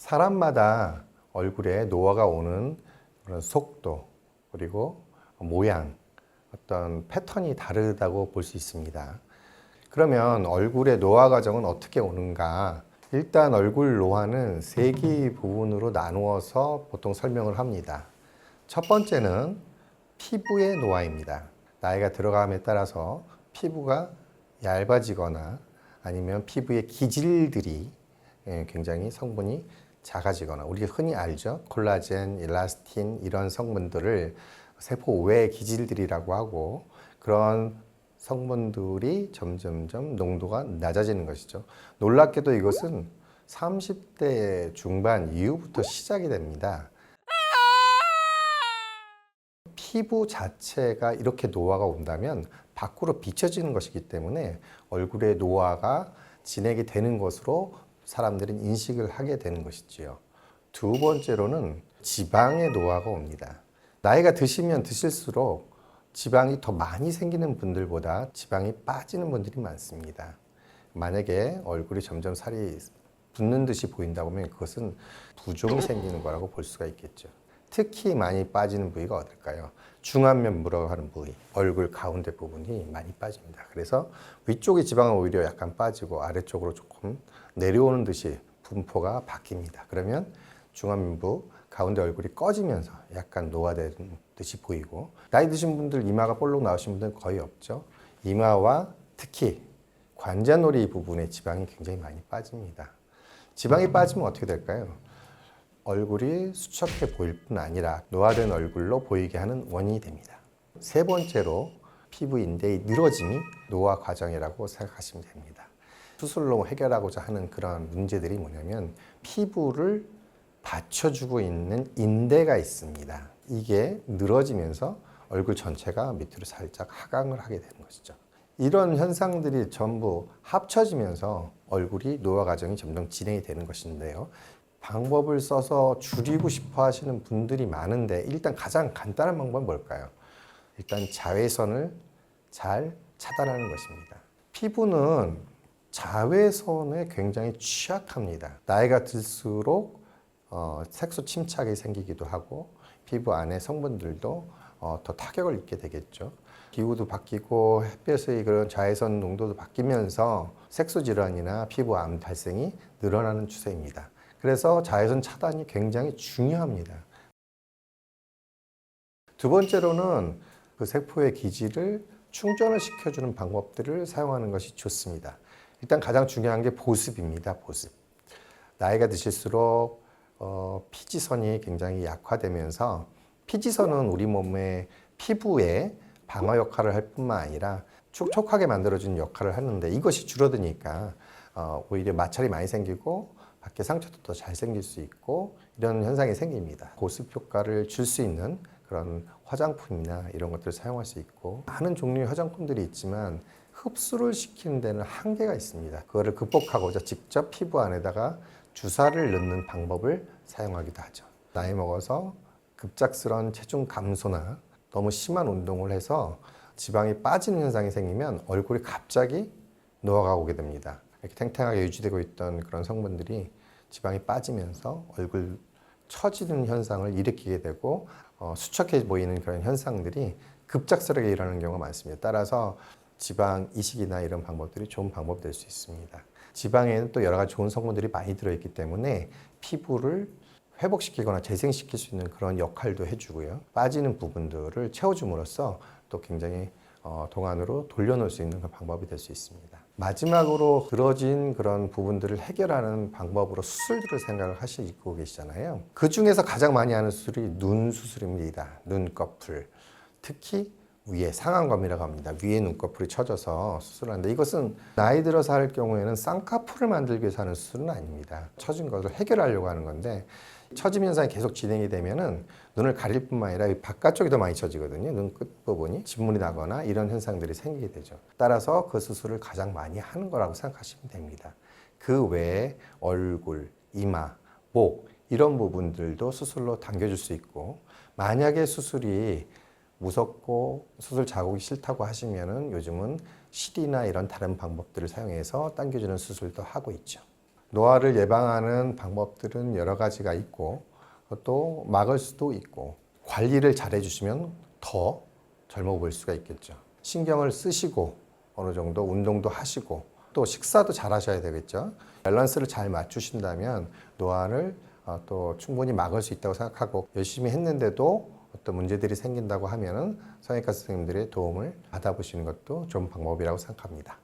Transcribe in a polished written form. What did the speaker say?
사람마다 얼굴에 노화가 오는 그런 속도 그리고 모양, 어떤 패턴이 다르다고 볼 수 있습니다. 그러면 얼굴의 노화 과정은 어떻게 오는가? 일단 얼굴 노화는 세 개의 부분으로 나누어서 보통 설명을 합니다. 첫 번째는 피부의 노화입니다. 나이가 들어감에 따라서 피부가 얇아지거나 아니면 피부의 기질들이 굉장히 성분이 작아지거나, 우리가 흔히 알죠. 콜라겐, 엘라스틴 이런 성분들을 세포 외 기질들이라고 하고, 그런 성분들이 점점점 농도가 낮아지는 것이죠. 놀랍게도 이것은 30대 중반 이후부터 시작이 됩니다. 피부 자체가 이렇게 노화가 온다면 밖으로 비춰지는 것이기 때문에 얼굴의 노화가 진행이 되는 것으로 사람들은 인식을 하게 되는 것이지요. 두 번째로는 지방의 노화가 옵니다. 나이가 드시면 드실수록 지방이 더 많이 생기는 분들보다 지방이 빠지는 분들이 많습니다. 만약에 얼굴이 점점 살이 붙는 듯이 보인다고 하면 그것은 부종이 생기는 거라고 볼 수가 있겠죠. 특히 많이 빠지는 부위가 어딜까요? 중안면부라고 하는 부위, 얼굴 가운데 부분이 많이 빠집니다. 그래서 위쪽의 지방은 오히려 약간 빠지고 아래쪽으로 조금 내려오는 듯이 분포가 바뀝니다. 그러면 중안면부, 가운데 얼굴이 꺼지면서 약간 노화되는 듯이 보이고, 나이 드신 분들 이마가 볼록 나오신 분들은 거의 없죠. 이마와 특히 관자놀이 부분에 지방이 굉장히 많이 빠집니다. 지방이 빠지면 어떻게 될까요? 얼굴이 수척해 보일 뿐 아니라 노화된 얼굴로 보이게 하는 원인이 됩니다. 세 번째로 피부 인대의 늘어짐이 노화 과정이라고 생각하시면 됩니다. 수술로 해결하고자 하는 그런 문제들이 뭐냐면, 피부를 받쳐주고 있는 인대가 있습니다. 이게 늘어지면서 얼굴 전체가 밑으로 살짝 하강을 하게 되는 것이죠. 이런 현상들이 전부 합쳐지면서 얼굴이 노화 과정이 점점 진행이 되는 것인데요. 방법을 써서 줄이고 싶어 하시는 분들이 많은데, 일단 가장 간단한 방법은 뭘까요? 일단 자외선을 잘 차단하는 것입니다. 피부는 자외선에 굉장히 취약합니다. 나이가 들수록 색소 침착이 생기기도 하고, 피부 안에 성분들도 더 타격을 입게 되겠죠. 기후도 바뀌고 햇볕의 그런 자외선 농도도 바뀌면서 색소 질환이나 피부암 발생이 늘어나는 추세입니다. 그래서 자외선 차단이 굉장히 중요합니다. 두 번째로는 그 세포의 기질을 충전을 시켜주는 방법들을 사용하는 것이 좋습니다. 일단 가장 중요한 게 보습입니다. 보습. 나이가 드실수록 피지선이 굉장히 약화되면서, 피지선은 우리 몸의 피부에 방어 역할을 할 뿐만 아니라 촉촉하게 만들어주는 역할을 하는데, 이것이 줄어드니까 오히려 마찰이 많이 생기고 밖에 상처도 더 잘 생길 수 있고 이런 현상이 생깁니다. 보습 효과를 줄 수 있는 그런 화장품이나 이런 것들을 사용할 수 있고, 많은 종류의 화장품들이 있지만 흡수를 시키는 데는 한계가 있습니다. 그거를 극복하고자 직접 피부 안에다가 주사를 넣는 방법을 사용하기도 하죠. 나이 먹어서 급작스러운 체중 감소나 너무 심한 운동을 해서 지방이 빠지는 현상이 생기면 얼굴이 갑자기 노화가 오게 됩니다. 이렇게 탱탱하게 유지되고 있던 그런 성분들이 지방이 빠지면서 얼굴 처지는 현상을 일으키게 되고, 수척해 보이는 그런 현상들이 급작스럽게 일어나는 경우가 많습니다. 따라서 지방 이식이나 이런 방법들이 좋은 방법이 될 수 있습니다. 지방에는 또 여러 가지 좋은 성분들이 많이 들어있기 때문에 피부를 회복시키거나 재생시킬 수 있는 그런 역할도 해주고요. 빠지는 부분들을 채워줌으로써 또 굉장히 동안으로 돌려놓을 수 있는 방법이 될 수 있습니다. 마지막으로 늘어진 그런 부분들을 해결하는 방법으로 수술들을 생각을 하시고 계시잖아요. 그 중에서 가장 많이 하는 수술이 눈 수술입니다. 눈꺼풀. 특히 위에 상안검이라고 합니다. 위에 눈꺼풀이 처져서 수술하는데, 이것은 나이 들어서 할 경우에는 쌍꺼풀을 만들기 위해서 하는 수술은 아닙니다. 처진 것을 해결하려고 하는 건데, 처짐 현상이 계속 진행이 되면은 눈을 가릴 뿐만 아니라 바깥쪽이 더 많이 처지거든요. 눈 끝부분이 진물이 나거나 이런 현상들이 생기게 되죠. 따라서 그 수술을 가장 많이 하는 거라고 생각하시면 됩니다. 그 외에 얼굴, 이마, 목 이런 부분들도 수술로 당겨줄 수 있고, 만약에 수술이 무섭고 수술 자국이 싫다고 하시면은 요즘은 실이나 이런 다른 방법들을 사용해서 당겨주는 수술도 하고 있죠. 노화를 예방하는 방법들은 여러 가지가 있고 또 막을 수도 있고 관리를 잘 해주시면 더 젊어 보일 수가 있겠죠. 신경을 쓰시고 어느 정도 운동도 하시고 또 식사도 잘 하셔야 되겠죠. 밸런스를 잘 맞추신다면 노화를 또 충분히 막을 수 있다고 생각하고 열심히 했는데도 어떤 문제들이 생긴다고 하면은 성형외과 선생님들의 도움을 받아보시는 것도 좋은 방법이라고 생각합니다.